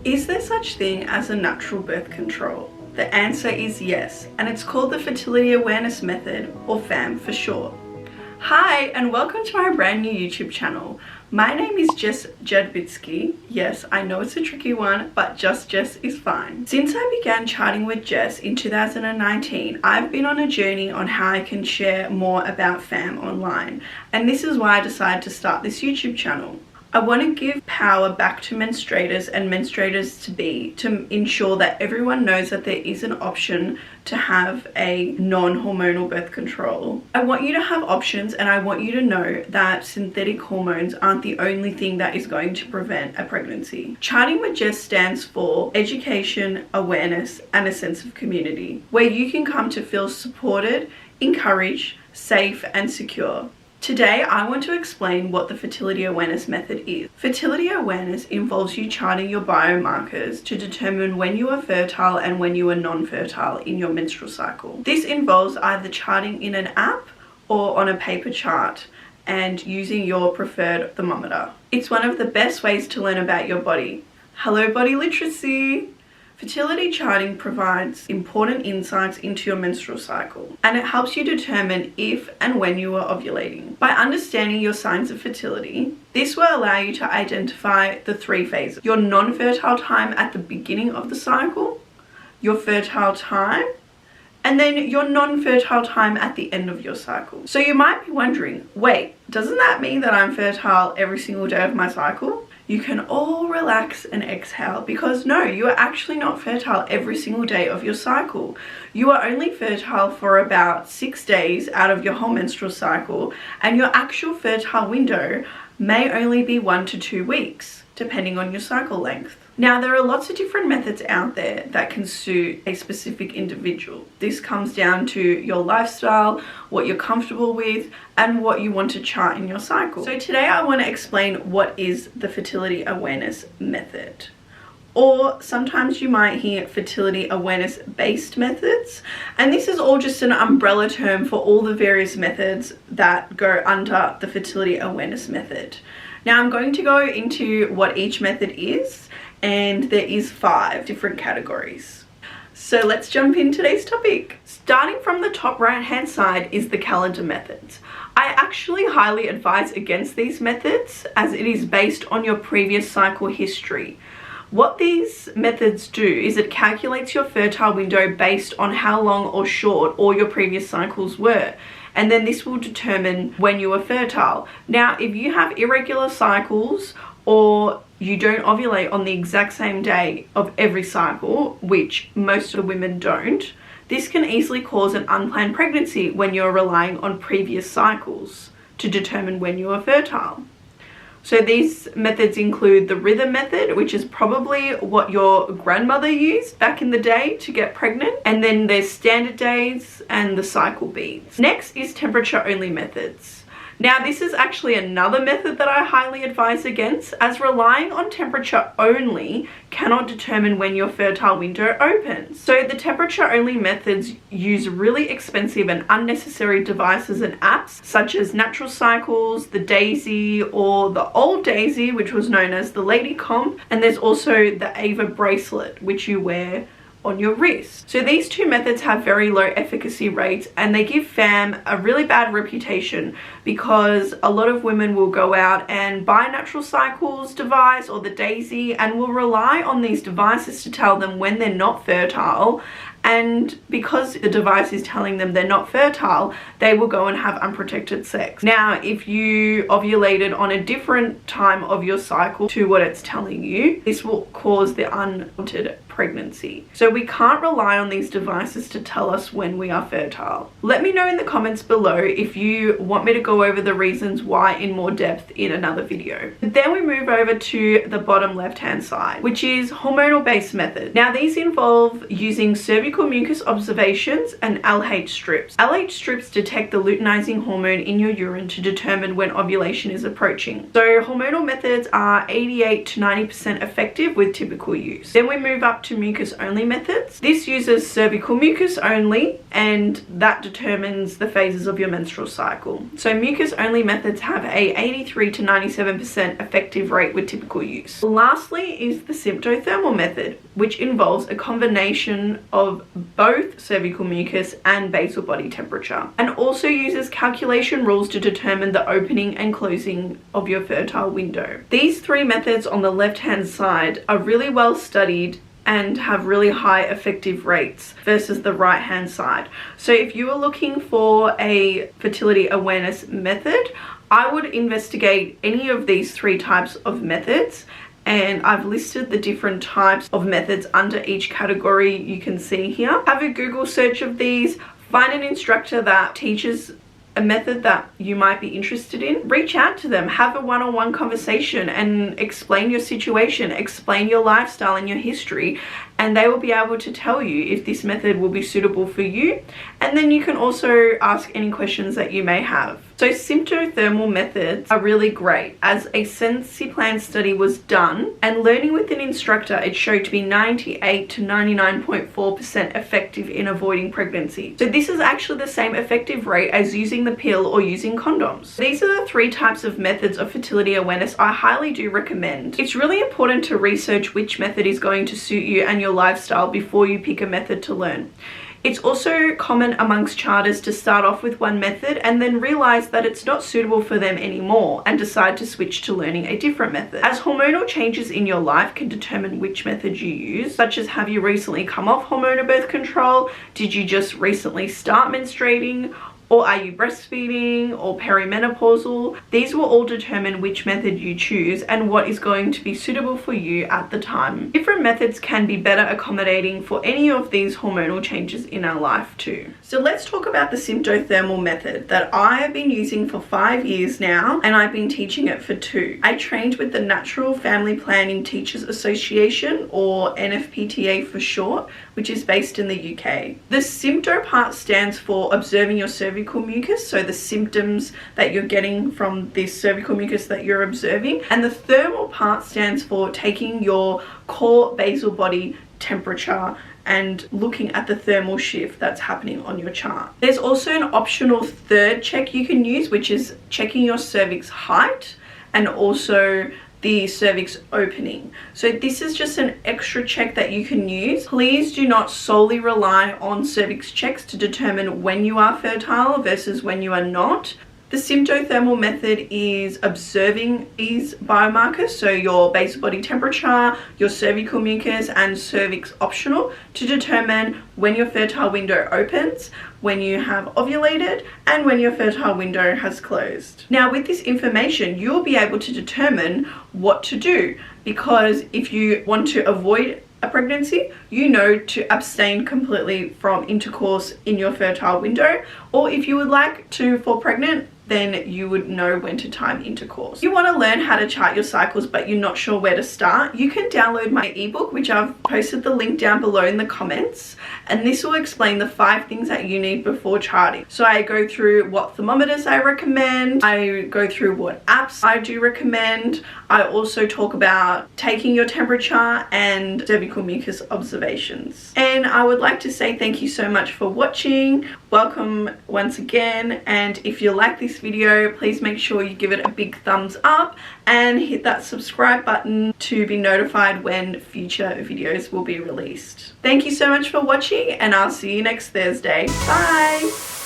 Is there such thing as a natural birth control? The answer is yes, and it's called the Fertility Awareness Method, or FAM for short. Hi, and welcome to my brand new YouTube channel. My name is Jess Jadbitsky. Yes, I know it's a tricky one, but just Jess is fine. Since I began chatting with Jess in 2019, I've been on a journey on how I can share more about FAM online, and this is why I decided to start this YouTube channel. I want to give power back to menstruators and menstruators-to-be to ensure that everyone knows that there is an option to have a non-hormonal birth control. I want you to have options, and I want you to know that synthetic hormones aren't the only thing that is going to prevent a pregnancy. Chatting with Jess stands for education, awareness, and a sense of community, where you can come to feel supported, encouraged, safe, and secure. Today, I want to explain what the Fertility Awareness Method is. Fertility awareness involves you charting your biomarkers to determine when you are fertile and when you are non-fertile in your menstrual cycle. This involves either charting in an app or on a paper chart and using your preferred thermometer. It's one of the best ways to learn about your body. Hello, body literacy! Fertility charting provides important insights into your menstrual cycle, and it helps you determine if and when you are ovulating. By understanding your signs of fertility, this will allow you to identify the three phases: your non-fertile time at the beginning of the cycle, your fertile time, and then your non-fertile time at the end of your cycle. So you might be wondering, wait, doesn't that mean that I'm fertile every single day of my cycle? You can all relax and exhale, because no, you are actually not fertile every single day of your cycle. You are only fertile for about 6 days out of your whole menstrual cycle, and your actual fertile window may only be 1 to 2 weeks, depending on your cycle length. Now, there are lots of different methods out there that can suit a specific individual. This comes down to your lifestyle, what you're comfortable with, and what you want to chart in your cycle. So today I want to explain what is the Fertility Awareness Method. Or sometimes you might hear fertility awareness based methods, and this is all just an umbrella term for all the various methods that go under the Fertility Awareness Method. Now, I'm going to go into what each method is, and there is 5 different categories. So let's jump in today's topic. Starting from the top right hand side is the calendar methods. I actually highly advise against these methods, as it is based on your previous cycle history. What these methods do is it calculates your fertile window based on how long or short all your previous cycles were, and then this will determine when you are fertile. Now, if you have irregular cycles, or you don't ovulate on the exact same day of every cycle, which most of the women don't, this can easily cause an unplanned pregnancy when you're relying on previous cycles to determine when you are fertile. So these methods include the rhythm method, which is probably what your grandmother used back in the day to get pregnant. And then there's standard days and the cycle beads. Next is temperature only methods. Now, this is actually another method that I highly advise against, as relying on temperature only cannot determine when your fertile window opens. So the temperature only methods use really expensive and unnecessary devices and apps such as Natural Cycles, the Daisy, or the old Daisy, which was known as the Lady Comp, and there's also the Ava bracelet, which you wear on your wrist. So these 2 methods have very low efficacy rates, and they give FAM a really bad reputation because a lot of women will go out and buy Natural Cycles device or the Daisy and will rely on these devices to tell them when they're not fertile, and because the device is telling them they're not fertile, they will go and have unprotected sex. Now, if you ovulated on a different time of your cycle to what it's telling you, this will cause the unwanted pregnancy. So we can't rely on these devices to tell us when we are fertile. Let me know in the comments below if you want me to go over the reasons why in more depth in another video. Then we move over to the bottom left hand side, which is hormonal based method. Now, these involve using cervical cervical mucus observations, and LH strips. LH strips detect the luteinizing hormone in your urine to determine when ovulation is approaching. So hormonal methods are 88 to 90% effective with typical use. Then we move up to mucus only methods. This uses cervical mucus only, and that determines the phases of your menstrual cycle. So mucus only methods have a 83 to 97% effective rate with typical use. Lastly is the symptothermal method, which involves a combination of both cervical mucus and basal body temperature, and also uses calculation rules to determine the opening and closing of your fertile window. These three methods on the left hand side are really well studied and have really high effective rates versus the right hand side. So if you are looking for a fertility awareness method, I would investigate any of these three types of methods, and I've listed the different types of methods under each category you can see here. Have a Google search of these, find an instructor that teaches a method that you might be interested in, reach out to them, have a one-on-one conversation and explain your situation, explain your lifestyle and your history, and they will be able to tell you if this method will be suitable for you. And then you can also ask any questions that you may have. So symptothermal methods are really great. As a Sensiplan study was done and learning with an instructor, it showed to be 98 to 99.4% effective in avoiding pregnancy. So this is actually the same effective rate as using the pill or using condoms. These are the three types of methods of fertility awareness I highly do recommend. It's really important to research which method is going to suit you and your lifestyle before you pick a method to learn. It's also common amongst charters to start off with one method and then realize that it's not suitable for them anymore and decide to switch to learning a different method. As hormonal changes in your life can determine which method you use, such as have you recently come off hormonal birth control, did you just recently start menstruating, or are you breastfeeding or perimenopausal? These will all determine which method you choose and what is going to be suitable for you at the time. Different methods can be better accommodating for any of these hormonal changes in our life too. So let's talk about the symptothermal method that I have been using for 5 years now, and I've been teaching it for 2. I trained with the Natural Family Planning Teachers Association, or NFPTA for short, which is based in the UK. The sympto part stands for observing your cervical mucus, so the symptoms that you're getting from this cervical mucus that you're observing, and the thermal part stands for taking your core basal body temperature and looking at the thermal shift that's happening on your chart. There's also an optional third check you can use, which is checking your cervix height and also the cervix opening. So this is just an extra check that you can use. Please do not solely rely on cervix checks to determine when you are fertile versus when you are not. The symptothermal method is observing these biomarkers, so your basal body temperature, your cervical mucus, and cervix optional, to determine when your fertile window opens, when you have ovulated, and when your fertile window has closed. Now, with this information, you'll be able to determine what to do, because if you want to avoid a pregnancy, you know to abstain completely from intercourse in your fertile window, or if you would like to fall pregnant, then you would know when to time intercourse. If you want to learn how to chart your cycles but you're not sure where to start, you can download my ebook, which I've posted the link down below in the comments, and this will explain the 5 things that you need before charting. So I go through what thermometers I recommend, I go through what apps I do recommend, I also talk about taking your temperature and cervical mucus observations. And I would like to say thank you so much for watching. Welcome once again, and if you like this video, please make sure you give it a big thumbs up and hit that subscribe button to be notified when future videos will be released. Thank you so much for watching, and I'll see you next Thursday. Bye!